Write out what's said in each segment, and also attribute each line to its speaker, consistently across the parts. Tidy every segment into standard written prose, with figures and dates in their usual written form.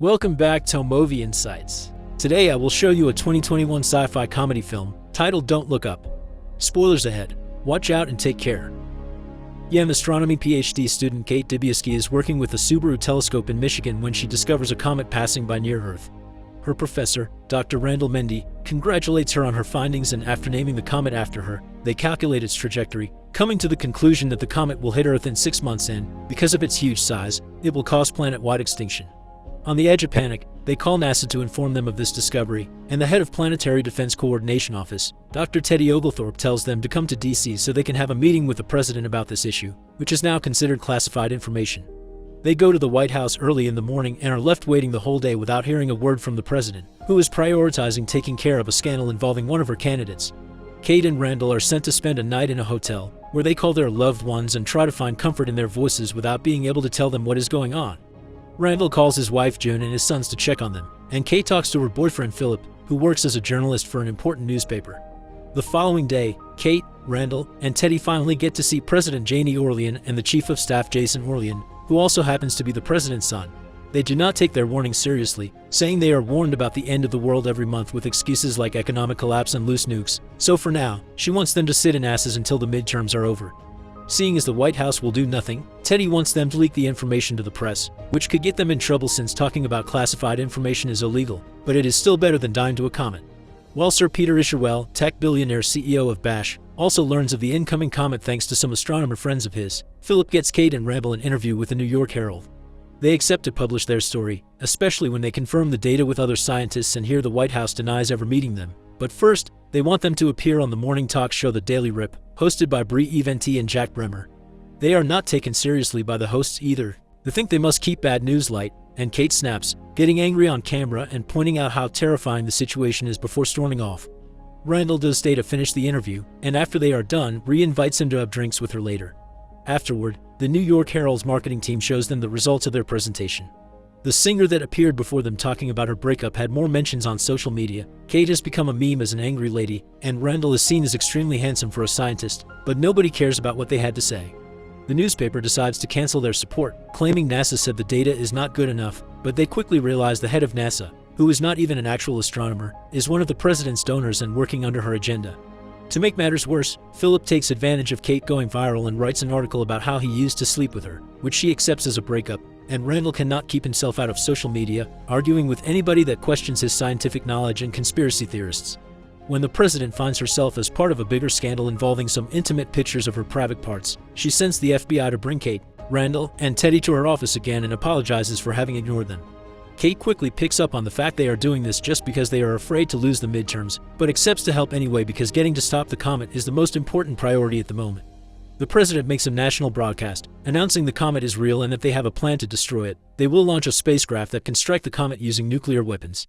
Speaker 1: Welcome back to Movie Insights. Today I will show you a 2021 sci-fi comedy film titled Don't Look Up. Spoilers ahead. Watch out and take care. Young astronomy PhD student Kate Dybowski is working with a Subaru telescope in Michigan when she discovers a comet passing by near Earth. Her professor, Dr. Randall Mendy, congratulates her on her findings, and after naming the comet after her, they calculate its trajectory, coming to the conclusion that the comet will hit Earth in 6 months and, because of its huge size, it will cause planet-wide extinction. On the edge of panic, they call NASA to inform them of this discovery, and the head of Planetary Defense Coordination Office, Dr. Teddy Oglethorpe, tells them to come to DC so they can have a meeting with the president about this issue, which is now considered classified information. They go to the White House early in the morning and are left waiting the whole day without hearing a word from the president, who is prioritizing taking care of a scandal involving one of her candidates. Kate and Randall are sent to spend a night in a hotel, where they call their loved ones and try to find comfort in their voices without being able to tell them what is going on. Randall calls his wife June and his sons to check on them, and Kate talks to her boyfriend Philip, who works as a journalist for an important newspaper. The following day, Kate, Randall, and Teddy finally get to see President Janie Orlean and the Chief of Staff Jason Orlean, who also happens to be the president's son. They do not take their warning seriously, saying they are warned about the end of the world every month with excuses like economic collapse and loose nukes, so for now, she wants them to sit in asses until the midterms are over. Seeing as the White House will do nothing, Teddy wants them to leak the information to the press, which could get them in trouble since talking about classified information is illegal, but it is still better than dying to a comet. While Sir Peter Isherwell, tech billionaire CEO of Bash, also learns of the incoming comet thanks to some astronomer friends of his, Philip gets Kate and Randall an interview with the New York Herald. They accept to publish their story, especially when they confirm the data with other scientists and hear the White House denies ever meeting them. But first, they want them to appear on the morning talk show The Daily Rip, hosted by Brie Eventi and Jack Bremer. They are not taken seriously by the hosts either. They think they must keep bad news light, and Kate snaps, getting angry on camera and pointing out how terrifying the situation is before storming off. Randall does stay to finish the interview, and after they are done, Brie invites him to have drinks with her later. Afterward, the New York Herald's marketing team shows them the results of their presentation. The singer that appeared before them talking about her breakup had more mentions on social media. Kate has become a meme as an angry lady, and Randall is seen as extremely handsome for a scientist, but nobody cares about what they had to say. The newspaper decides to cancel their support, claiming NASA said the data is not good enough, but they quickly realize the head of NASA, who is not even an actual astronomer, is one of the president's donors and working under her agenda. To make matters worse, Philip takes advantage of Kate going viral and writes an article about how he used to sleep with her, which she accepts as a breakup, and Randall cannot keep himself out of social media, arguing with anybody that questions his scientific knowledge and conspiracy theorists. When the president finds herself as part of a bigger scandal involving some intimate pictures of her private parts, she sends the FBI to bring Kate, Randall, and Teddy to her office again and apologizes for having ignored them. Kate quickly picks up on the fact they are doing this just because they are afraid to lose the midterms, but accepts to help anyway because getting to stop the comet is the most important priority at the moment. The president makes a national broadcast, announcing the comet is real and that they have a plan to destroy it. They will launch a spacecraft that can strike the comet using nuclear weapons.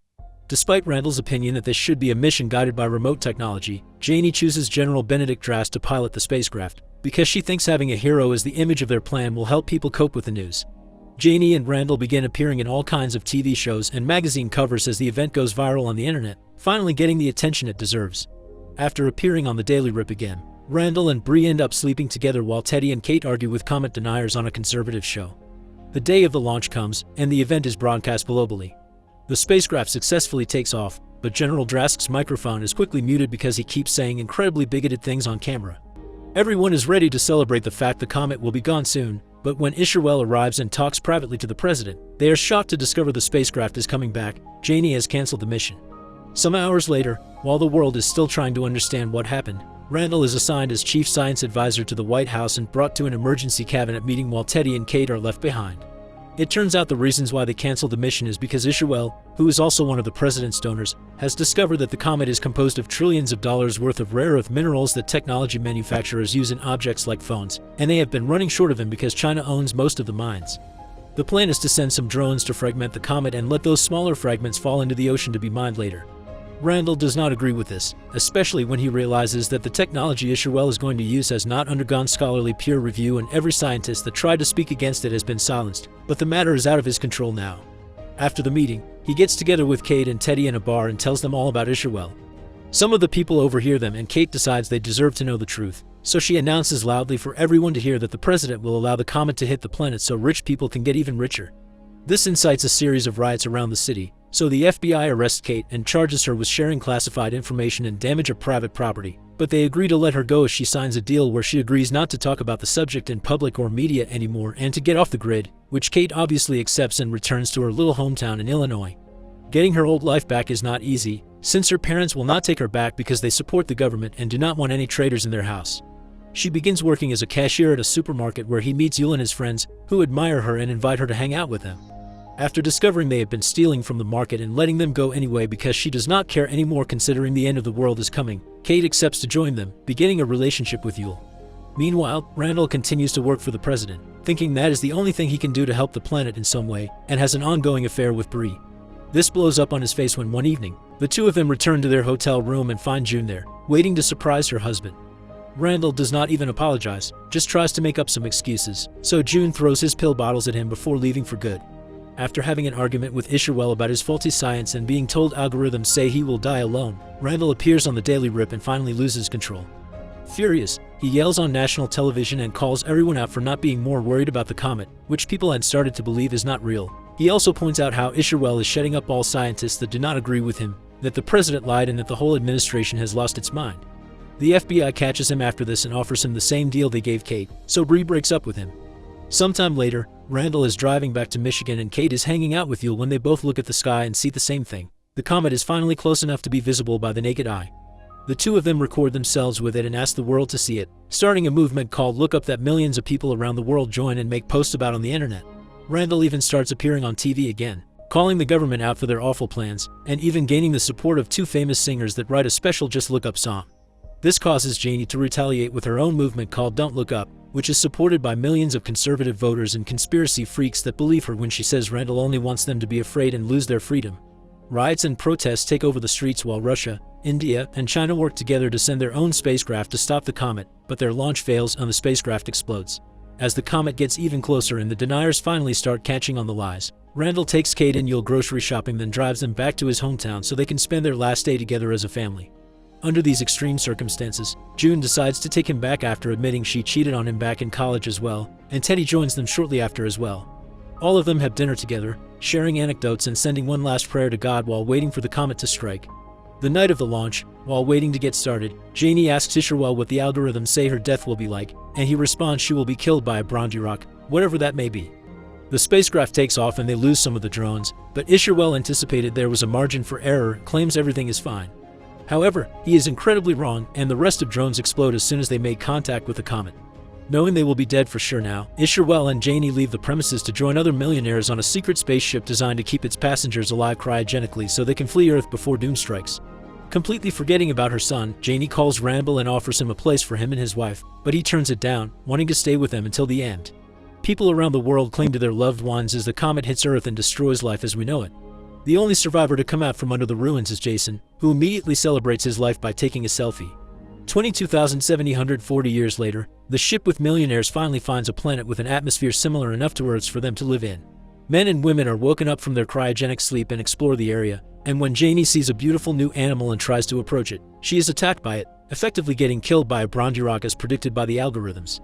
Speaker 1: Despite Randall's opinion that this should be a mission guided by remote technology, Janie chooses General Benedict Drast to pilot the spacecraft, because she thinks having a hero as the image of their plan will help people cope with the news. Janie and Randall begin appearing in all kinds of TV shows and magazine covers as the event goes viral on the internet, finally getting the attention it deserves. After appearing on the Daily Rip again, Randall and Brie end up sleeping together while Teddy and Kate argue with comet deniers on a conservative show. The day of the launch comes, and the event is broadcast globally. The spacecraft successfully takes off, but General Drast's microphone is quickly muted because he keeps saying incredibly bigoted things on camera. Everyone is ready to celebrate the fact the comet will be gone soon, but when Isherwell arrives and talks privately to the president, they are shocked to discover the spacecraft is coming back. Janie has canceled the mission. Some hours later, while the world is still trying to understand what happened, Randall is assigned as chief science advisor to the White House and brought to an emergency cabinet meeting while Teddy and Kate are left behind. It turns out the reasons why they canceled the mission is because Isherwell, who is also one of the president's donors, has discovered that the comet is composed of trillions of dollars worth of rare earth minerals that technology manufacturers use in objects like phones, and they have been running short of them because China owns most of the mines. The plan is to send some drones to fragment the comet and let those smaller fragments fall into the ocean to be mined later. Randall does not agree with this, especially when he realizes that the technology Isherwell is going to use has not undergone scholarly peer review and every scientist that tried to speak against it has been silenced, but the matter is out of his control now. After the meeting, he gets together with Kate and Teddy in a bar and tells them all about Isherwell. Some of the people overhear them and Kate decides they deserve to know the truth, so she announces loudly for everyone to hear that the president will allow the comet to hit the planet so rich people can get even richer. This incites a series of riots around the city, so the FBI arrests Kate and charges her with sharing classified information and damage of private property, but they agree to let her go as she signs a deal where she agrees not to talk about the subject in public or media anymore and to get off the grid, which Kate obviously accepts and returns to her little hometown in Illinois. Getting her old life back is not easy, since her parents will not take her back because they support the government and do not want any traitors in their house. She begins working as a cashier at a supermarket where he meets Yul and his friends, who admire her and invite her to hang out with them. After discovering they have been stealing from the market and letting them go anyway because she does not care anymore considering the end of the world is coming, Kate accepts to join them, beginning a relationship with Yul. Meanwhile, Randall continues to work for the president, thinking that is the only thing he can do to help the planet in some way, and has an ongoing affair with Bree. This blows up on his face when one evening, the two of them return to their hotel room and find June there, waiting to surprise her husband. Randall does not even apologize, just tries to make up some excuses, so June throws his pill bottles at him before leaving for good. After having an argument with Isherwell about his faulty science and being told algorithms say he will die alone, Randall appears on the Daily Rip and finally loses control. Furious, he yells on national television and calls everyone out for not being more worried about the comet, which people had started to believe is not real. He also points out how Isherwell is shutting up all scientists that do not agree with him, that the president lied and that the whole administration has lost its mind. The FBI catches him after this and offers him the same deal they gave Kate, so Bree breaks up with him. Sometime later, Randall is driving back to Michigan and Kate is hanging out with Yul when they both look at the sky and see the same thing. The comet is finally close enough to be visible by the naked eye. The two of them record themselves with it and ask the world to see it, starting a movement called Look Up that millions of people around the world join and make posts about on the internet. Randall even starts appearing on TV again, calling the government out for their awful plans, and even gaining the support of two famous singers that write a special Just Look Up song. This causes Janie to retaliate with her own movement called Don't Look Up, which is supported by millions of conservative voters and conspiracy freaks that believe her when she says Randall only wants them to be afraid and lose their freedom. Riots and protests take over the streets while Russia, India, and China work together to send their own spacecraft to stop the comet, but their launch fails and the spacecraft explodes. As the comet gets even closer and the deniers finally start catching on the lies, Randall takes Kate and Yul grocery shopping, then drives them back to his hometown so they can spend their last day together as a family. Under these extreme circumstances, June decides to take him back after admitting she cheated on him back in college as well, and Teddy joins them shortly after as well. All of them have dinner together, sharing anecdotes and sending one last prayer to God while waiting for the comet to strike. The night of the launch, while waiting to get started, Janie asks Isherwell what the algorithms say her death will be like, and he responds she will be killed by a Bronze rock, whatever that may be. The spacecraft takes off and they lose some of the drones, but Isherwell anticipated there was a margin for error, claims everything is fine. However, he is incredibly wrong, and the rest of drones explode as soon as they make contact with the comet. Knowing they will be dead for sure now, Isherwell and Janie leave the premises to join other millionaires on a secret spaceship designed to keep its passengers alive cryogenically so they can flee Earth before doom strikes. Completely forgetting about her son, Janie calls Randall and offers him a place for him and his wife, but he turns it down, wanting to stay with them until the end. People around the world cling to their loved ones as the comet hits Earth and destroys life as we know it. The only survivor to come out from under the ruins is Jason, who immediately celebrates his life by taking a selfie. 22,740 years later, the ship with millionaires finally finds a planet with an atmosphere similar enough to Earth's for them to live in. Men and women are woken up from their cryogenic sleep and explore the area, and when Janie sees a beautiful new animal and tries to approach it, she is attacked by it, effectively getting killed by a Bronze rock as predicted by the algorithms.